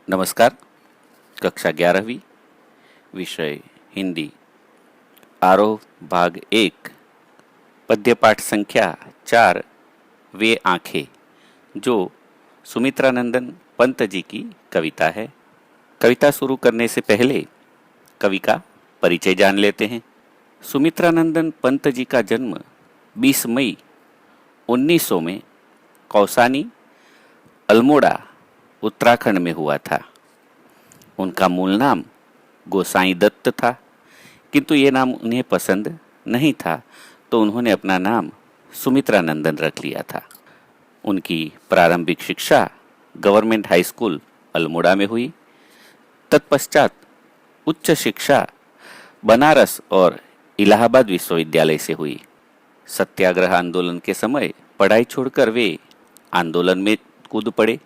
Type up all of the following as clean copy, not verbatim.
नमस्कार। कक्षा 11वीं, विषय हिंदी, आरोह भाग 1, पद्य पाठ संख्या 4, वे आंखें, जो सुमित्रानंदन पंत जी की कविता है। कविता शुरू करने से पहले कवि का परिचय जान लेते हैं। सुमित्रानंदन पंत जी का जन्म 20 मई 1900 में कौसानी, अल्मोड़ा, उत्तराखंड में हुआ था। उनका मूल नाम गोसाई दत्त था, किंतु ये नाम उन्हें पसंद नहीं था, तो उन्होंने अपना नाम सुमित्रानंदन रख लिया था। उनकी प्रारंभिक शिक्षा गवर्नमेंट हाई स्कूल अल्मोड़ा में हुई। तत्पश्चात उच्च शिक्षा बनारस और इलाहाबाद विश्वविद्यालय से हुई। सत्याग्रह आंदोलन के समय पढ़ाई छोड़कर वे आंदोलन में कूद पड़े।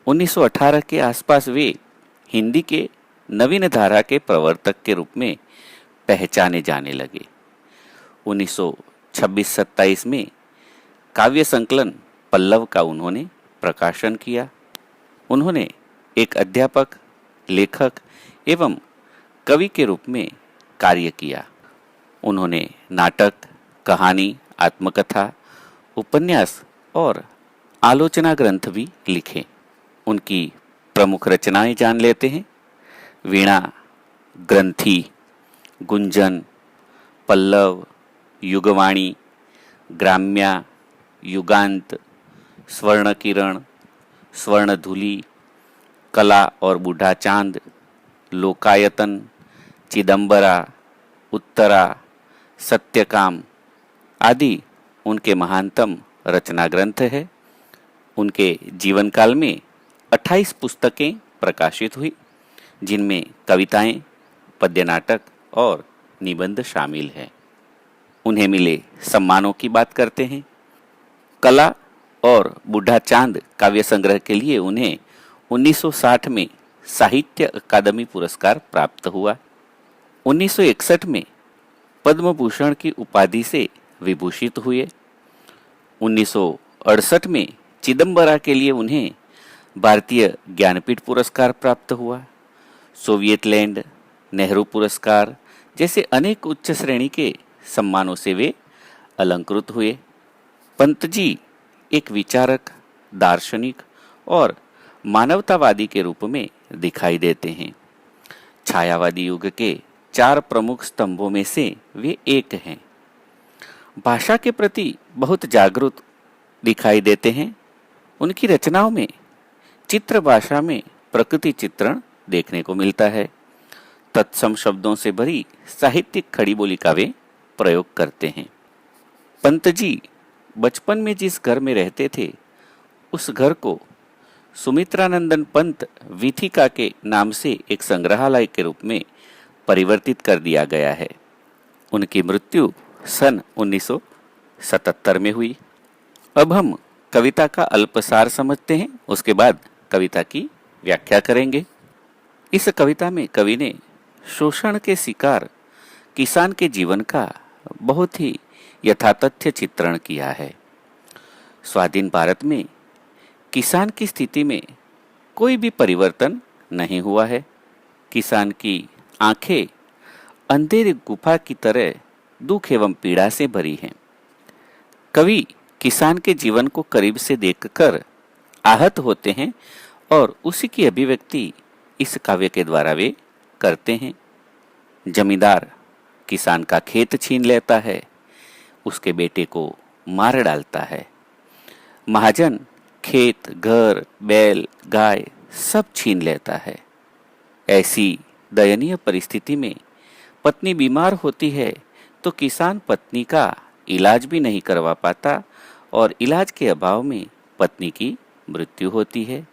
1918 के आसपास वे हिंदी के नवीन धारा के प्रवर्तक के रूप में पहचाने जाने लगे। 1926-27 में काव्य संकलन पल्लव का उन्होंने प्रकाशन किया। उन्होंने एक अध्यापक, लेखक एवं कवि के रूप में कार्य किया। उन्होंने नाटक, कहानी, आत्मकथा, उपन्यास और आलोचना ग्रंथ भी लिखे। उनकी प्रमुख रचनाएं जान लेते हैं। वीणा, ग्रंथि, गुंजन, पल्लव, युगवाणी, ग्राम्या, युगांत, स्वर्ण किरण, स्वर्णधूलि, कला और बूढ़ा चांद, लोकायतन, चिदंबरा, उत्तरा, सत्यकाम आदि उनके महानतम रचना ग्रंथ है। उनके जीवन काल में 28 पुस्तकें प्रकाशित हुई, जिनमें कविताएं, पद्य नाटक और निबंध शामिल हैं। उन्हें मिले सम्मानों की बात करते हैं। कला और बूढ़ा चांद काव्य संग्रह के लिए उन्हें 1960 में साहित्य अकादमी पुरस्कार प्राप्त हुआ। 1961 में पद्म भूषण की उपाधि से विभूषित हुए। 1968 में चिदंबरा के लिए उन्हें भारतीय ज्ञानपीठ पुरस्कार प्राप्त हुआ। सोवियत लैंड, नेहरू पुरस्कार जैसे अनेक उच्च श्रेणी के सम्मानों से वे अलंकृत हुए। पंत जी एक विचारक, दार्शनिक और मानवतावादी के रूप में दिखाई देते हैं। छायावादी युग के 4 प्रमुख स्तंभों में से वे एक हैं। भाषा के प्रति बहुत जागरूक दिखाई देते हैं। उनकी रचनाओं में चित्र भाषा में प्रकृति चित्रण देखने को मिलता है। तत्सम शब्दों से भरी साहित्यिक खड़ी बोली का वे प्रयोग करते हैं। पंत जी बचपन में जिस घर में रहते थे, उस घर को सुमित्रानंदन पंत वीथिका के नाम से एक संग्रहालय के रूप में परिवर्तित कर दिया गया है। उनकी मृत्यु सन 1977 में हुई। अब हम कविता का अल्पसार समझते हैं, उसके बाद कविता की व्याख्या करेंगे। इस कविता में कवि ने शोषण के शिकार किसान के जीवन का बहुत ही यथातथ्य चित्रण किया है। स्वाधीन भारत में किसान की स्थिति में कोई भी परिवर्तन नहीं हुआ है। किसान की आंखें अंधेरी गुफा की तरह दुख एवं पीड़ा से भरी हैं। कवि किसान के जीवन को करीब से देखकर आहत होते हैं और उसी की अभिव्यक्ति इस काव्य के द्वारा वे करते हैं। जमींदार किसान का खेत छीन लेता है, उसके बेटे को मार डालता है। महाजन खेत, घर, बैल, गाय सब छीन लेता है। ऐसी दयनीय परिस्थिति में पत्नी बीमार होती है तो किसान पत्नी का इलाज भी नहीं करवा पाता और इलाज के अभाव में पत्नी की मृत्यु होती है।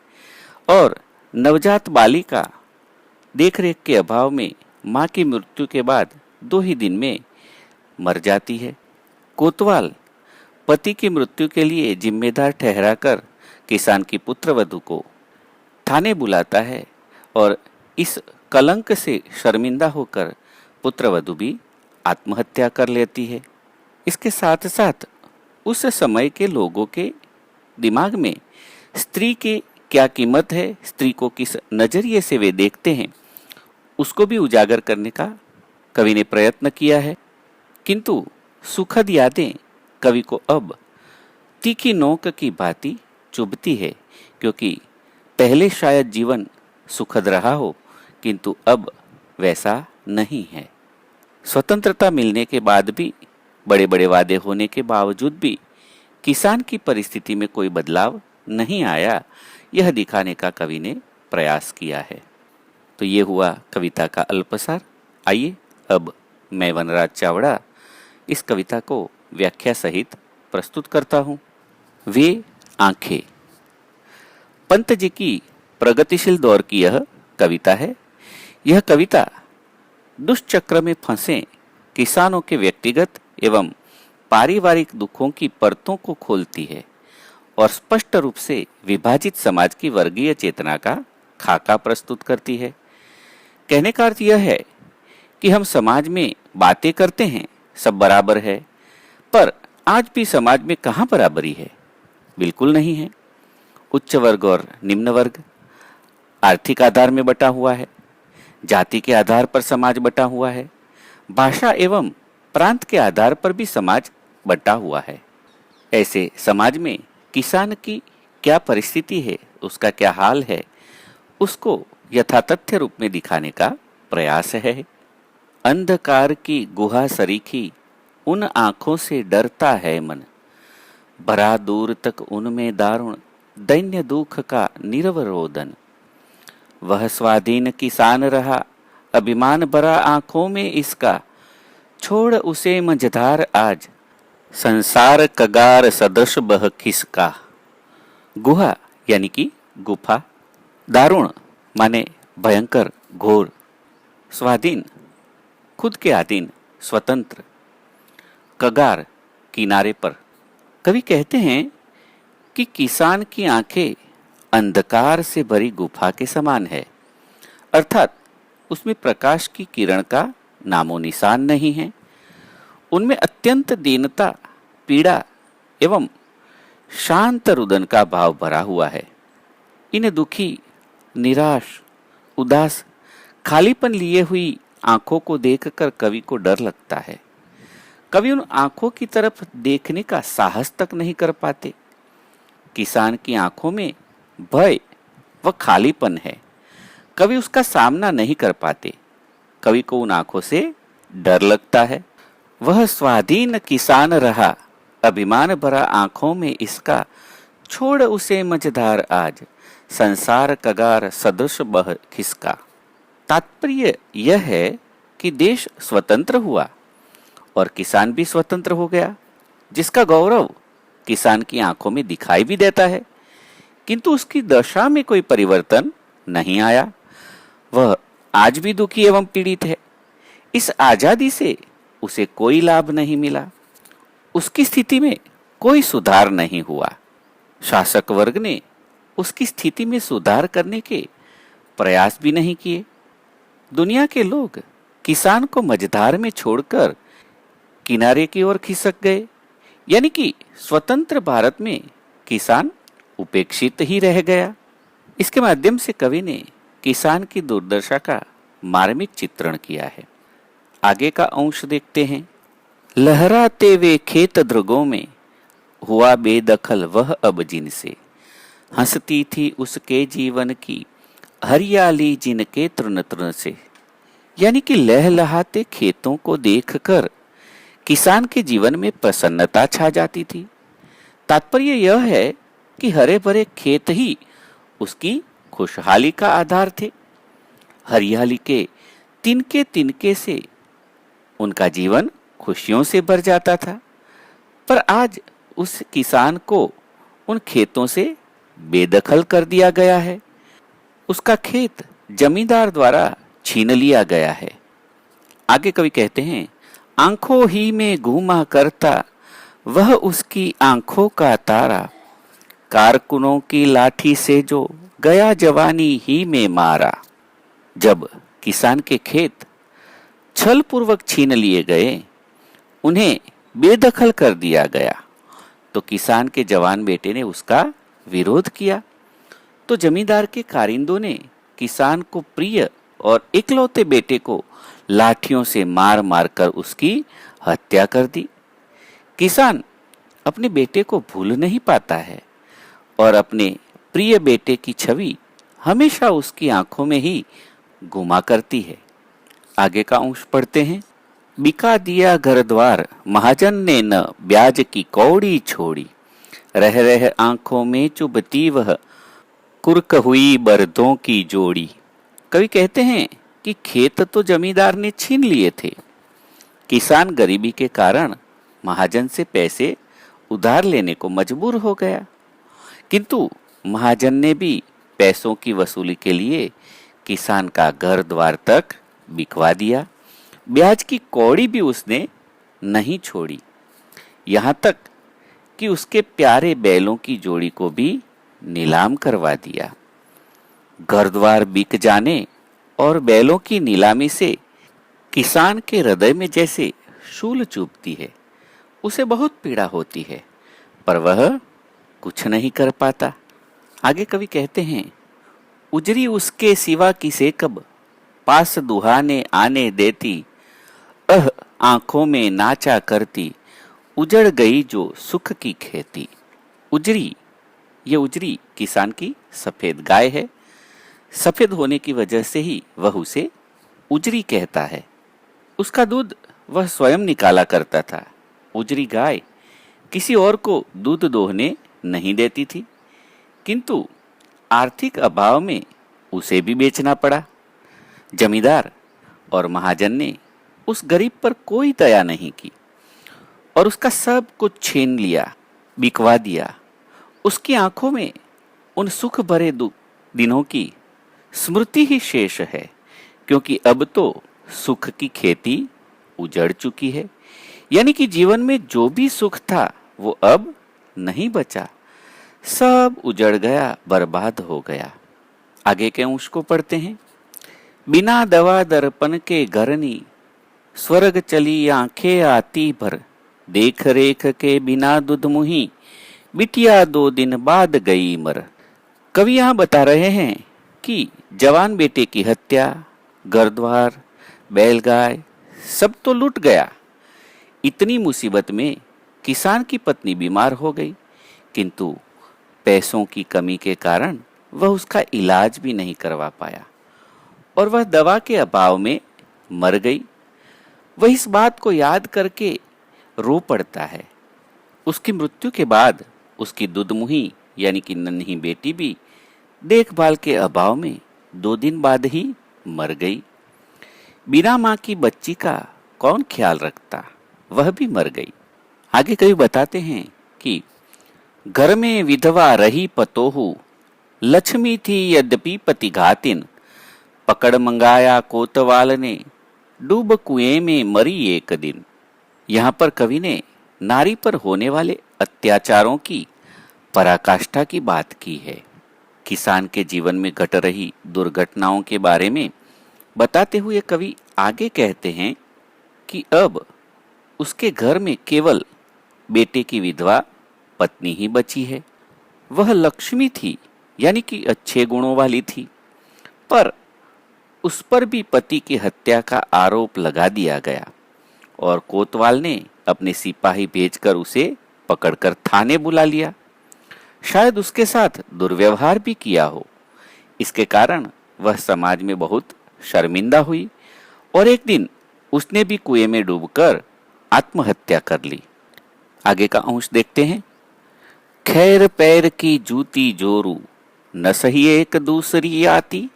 और नवजात बालिका देखरेख के अभाव में मां की मृत्यु के बाद 2 ही दिन में मर जाती है। कोतवाल पति की मृत्यु के लिए जिम्मेदार ठहराकर किसान की पुत्रवधू को थाने बुलाता है और इस कलंक से शर्मिंदा होकर पुत्रवधू भी आत्महत्या कर लेती है। इसके साथ साथ उस समय के लोगों के दिमाग में स्त्री के क्या कीमत है, स्त्री को किस नजरिए से वे देखते हैं, उसको भी उजागर करने का कवि ने प्रयत्न किया है। किंतु सुखद यादें कवि को अब तीखी नोक की भांति चुभती है, क्योंकि पहले शायद जीवन सुखद रहा हो, किंतु अब वैसा नहीं है। स्वतंत्रता मिलने के बाद भी, बड़े बड़े वादे होने के बावजूद भी किसान की परिस्थिति में कोई बदलाव नहीं आया, यह दिखाने का कवि ने प्रयास किया है। तो ये हुआ कविता का अल्पसार। आइए अब मैं वनराज चावड़ा इस कविता को व्याख्या सहित प्रस्तुत करता हूँ। वे आंखें। पंत जी की प्रगतिशील दौर की यह कविता है। यह कविता दुष्चक्र में फंसे किसानों के व्यक्तिगत एवं पारिवारिक दुखों की परतों को खोलती है और स्पष्ट रूप से विभाजित समाज की वर्गीय चेतना का खाका प्रस्तुत करती है। कहने का अर्थ यह है कि हम समाज में बातें करते हैं, सब बराबर है, पर आज भी समाज में कहाँ बराबरी है? बिल्कुल नहीं है। उच्च वर्ग और निम्न वर्ग आर्थिक आधार में बटा हुआ है, जाति के आधार पर समाज बटा हुआ है, भाषा एवं प्रांत के आधार पर भी समाज बटा हुआ है। ऐसे समाज में किसान की क्या परिस्थिति है, उसका क्या हाल है, उसको यथातथ्य रूप में दिखाने का प्रयास है। अंधकार की गुहा सरीखी उन आंखों से डरता है मन, भरा दूर तक उनमें दारुण दैन्य दुख का नीरव रोदन। वह स्वाधीन किसान रहा, अभिमान भरा आंखों में इसका, छोड़ उसे मझधार आज, संसार कगार सदृश बह खिसका। गुहा यानी कि गुफा, दारुण माने भयंकर घोर, स्वाधीन खुद के अधीन स्वतंत्र, कगार किनारे पर। कवि कहते हैं कि किसान की आंखें अंधकार से भरी गुफा के समान है, अर्थात उसमें प्रकाश की किरण का नामो निशान नहीं है। उनमें अत्यंत दीनता, पीड़ा एवं शांत रुदन का भाव भरा हुआ है। इन दुखी, निराश, उदास, खालीपन लिए हुई आंखों को देखकर कवि को डर लगता है। कवि उन आंखों की तरफ देखने का साहस तक नहीं कर पाते। किसान की आंखों में भय व खालीपन है, कवि उसका सामना नहीं कर पाते। कवि को उन आंखों से डर लगता है। वह स्वाधीन किसान रहा, अभिमान भरा आंखों में इसका, छोड़ उसे मझधार आज, संसार कगार सदृश बह खिसका। तात्पर्य यह है कि देश स्वतंत्र हुआ और किसान भी स्वतंत्र हो गया, जिसका गौरव किसान की आंखों में दिखाई भी देता है, किंतु उसकी दशा में कोई परिवर्तन नहीं आया। वह आज भी दुखी एवं पीड़ित है। इस आजादी से उसे कोई लाभ नहीं मिला, उसकी स्थिति में कोई सुधार नहीं हुआ। शासक वर्ग ने उसकी स्थिति में सुधार करने के प्रयास भी नहीं किए। दुनिया के लोग किसान को मझधार में छोड़कर किनारे की ओर खिसक गए, यानी कि स्वतंत्र भारत में किसान उपेक्षित ही रह गया। इसके माध्यम से कवि ने किसान की दुर्दशा का मार्मिक चित्रण किया है। आगे का अंश देखते हैं। लहराते वे खेत ध्रुगों में, हुआ बेदखल वह अब जिनसे, हंसती थी उसके जीवन की हरियाली जिनके तृण तृण से। यानी कि लहलहाते खेतों को देखकर किसान के जीवन में प्रसन्नता छा जाती थी। तात्पर्य यह है कि हरे भरे खेत ही उसकी खुशहाली का आधार थे। हरियाली के तिनके तिनके से उनका जीवन खुशियों से भर जाता था। पर आज उस किसान को उन खेतों से बेदखल कर दिया गया है। उसका खेत जमींदार द्वारा छीन लिया गया है। आगे कवि कहते हैं, आंखों ही में घूमा करता वह उसकी आंखों का तारा, कारकुनों की लाठी से जो गया जवानी ही में मारा। जब किसान के खेत छल पूर्वक छीन लिए गए, उन्हें बेदखल कर दिया गया, तो किसान के जवान बेटे ने उसका विरोध किया। तो जमींदार के कारिंदों ने किसान को प्रिय और इकलौते बेटे को लाठियों से मार मार कर उसकी हत्या कर दी। किसान अपने बेटे को भूल नहीं पाता है और अपने प्रिय बेटे की छवि हमेशा उसकी आंखों में ही घुमा करती है। आगे का अंश पढ़ते हैं। बिका दिया घर द्वार महाजन ने न ब्याज की कौड़ी छोड़ी, रह रह आंखों में चुभती वह कुर्क हुई बरदों की जोड़ी। कवि कहते हैं कि खेत तो जमींदार ने छीन लिए थे, किसान गरीबी के कारण महाजन से पैसे उधार लेने को मजबूर हो गया, किंतु महाजन ने भी पैसों की वसूली के लिए किसान का घर द्वार तक बिकवा दिया। ब्याज की कौड़ी भी उसने नहीं छोड़ी, यहाँ तक कि उसके प्यारे बैलों की जोड़ी को भी नीलाम करवा दिया। घर द्वार बिक जाने और बैलों की नीलामी से किसान के हृदय में जैसे शूल चुभती है, उसे बहुत पीड़ा होती है, पर वह कुछ नहीं कर पाता। आगे कवि कहते हैं, उजरी उसके सिवा किसे कब पास दुहाने आने देती, आंखों में नाचा करती उजड़ गई जो सुख की खेती। उजरी, ये उजरी किसान की सफेद गाय है। सफेद होने की वजह से ही वह उसे उजरी कहता है। उसका दूध वह स्वयं निकाला करता था। उजरी गाय किसी और को दूध दोहने नहीं देती थी, किंतु आर्थिक अभाव में उसे भी बेचना पड़ा। जमींदार और महाजन ने उस गरीब पर कोई दया नहीं की और उसका सब कुछ छीन लिया, बिकवा दिया। उसकी आंखों में उन सुख भरे दिनों की स्मृति ही शेष है, क्योंकि अब तो सुख की खेती उजड़ चुकी है। यानी कि जीवन में जो भी सुख था वो अब नहीं बचा, सब उजड़ गया, बर्बाद हो गया। आगे के अंश को पढ़ते हैं। बिना दवा दर्पण के घरनी, स्वर्ग चली आंखें आती भर, देख रेख के बिना दुध मुही, बिटिया 2 दिन बाद गई मर। कवि यहाँ बता रहे हैं कि जवान बेटे की हत्या, घर द्वार, बैलगाय सब तो लूट गया। इतनी मुसीबत में किसान की पत्नी बीमार हो गई, किंतु पैसों की कमी के कारण वह उसका इलाज भी नहीं करवा पाया और वह दवा के अभाव में मर गई। वह इस बात को याद करके रो पड़ता है। उसकी मृत्यु के बाद उसकी दुधमुही यानी कि नन्ही बेटी भी देखभाल के अभाव में 2 दिन बाद ही मर गई। बिना मां की बच्ची का कौन ख्याल रखता, वह भी मर गई। आगे कवि बताते हैं कि घर में विधवा रही पतोहू, लक्ष्मी थी यद्यपि पति घातिन, पकड़ मंगाया कोतवाल ने, डूब कुएं में मरी एक दिन। यहाँ पर कवि ने नारी पर होने वाले अत्याचारों की पराकाष्ठा की बात की है। किसान के जीवन में घट रही दुर्घटनाओं के बारे में बताते हुए कवि आगे कहते हैं कि अब उसके घर में केवल बेटे की विधवा पत्नी ही बची है। वह लक्ष्मी थी, यानी कि अच्छे गुणों वाली थी, पर उस पर भी पति की हत्या का आरोप लगा दिया गया और कोतवाल ने अपने सिपाही भेजकर उसे पकड़कर थाने बुला लिया। शायद उसके साथ दुर्व्यवहार भी किया हो। इसके कारण वह समाज में बहुत शर्मिंदा हुई और एक दिन उसने भी कुएं में डूबकर आत्महत्या कर ली। आगे का अंश देखते हैं। खैर पैर की जूती जोरू, न सही एक दूसरी आती,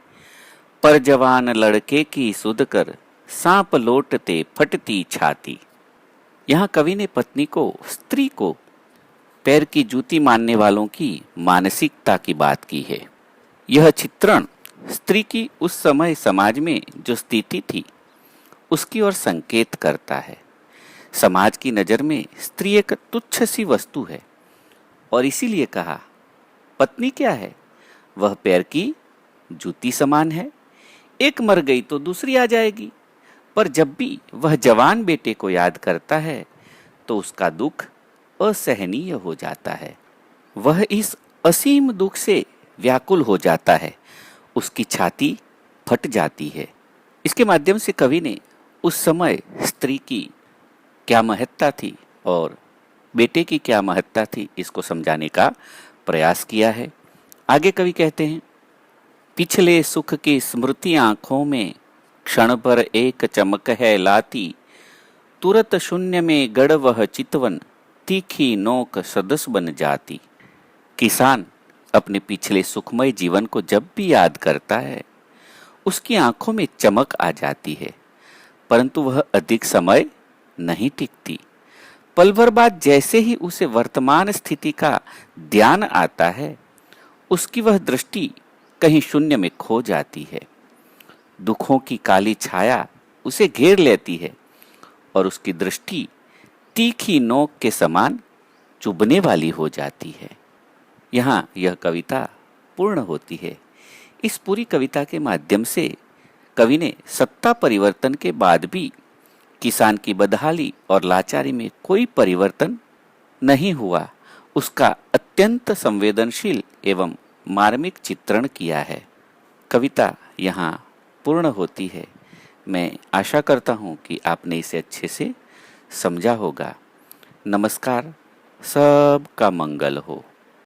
पर जवान लड़के की सुध कर, सांप लौटते फटती छाती। यहाँ कवि ने पत्नी को, स्त्री को पैर की जूती मानने वालों की मानसिकता की बात की है। यह चित्रण स्त्री की उस समय समाज में जो स्थिति थी उसकी ओर संकेत करता है। समाज की नजर में स्त्री एक तुच्छ सी वस्तु है और इसीलिए कहा पत्नी क्या है, वह पैर की जूती समान है, एक मर गई तो दूसरी आ जाएगी। पर जब भी वह जवान बेटे को याद करता है तो उसका दुख असहनीय हो जाता है। वह इस असीम दुख से व्याकुल हो जाता है, उसकी छाती फट जाती है। इसके माध्यम से कवि ने उस समय स्त्री की क्या महत्ता थी और बेटे की क्या महत्ता थी, इसको समझाने का प्रयास किया है। आगे कवि कहते हैं, पिछले सुख की स्मृति आंखों में क्षण भर एक चमक है लाती, तुरत शून्य में गड़ वह चितवन, तीखी नोक सदस बन जाती। किसान अपने पिछले सुखमय जीवन को जब भी याद करता है, उसकी आंखों में चमक आ जाती है, परंतु वह अधिक समय नहीं टिकती। पल भर बाद जैसे ही उसे वर्तमान स्थिति का ध्यान आता है, उसकी वह दृष्टि कहीं शून्य में खो जाती है। दुखों की काली छाया उसे घेर लेती है और उसकी दृष्टि तीखी नोक के समान चुभने वाली हो जाती है। यहाँ यह कविता पूर्ण होती है। इस पूरी कविता के माध्यम से कवि ने सत्ता परिवर्तन के बाद भी किसान की बदहाली और लाचारी में कोई परिवर्तन नहीं हुआ, उसका अत्यंत संवेदनशील एवं मार्मिक चित्रण किया है। कविता यहाँ पूर्ण होती है। मैं आशा करता हूँ कि आपने इसे अच्छे से समझा होगा। नमस्कार, सबका मंगल हो।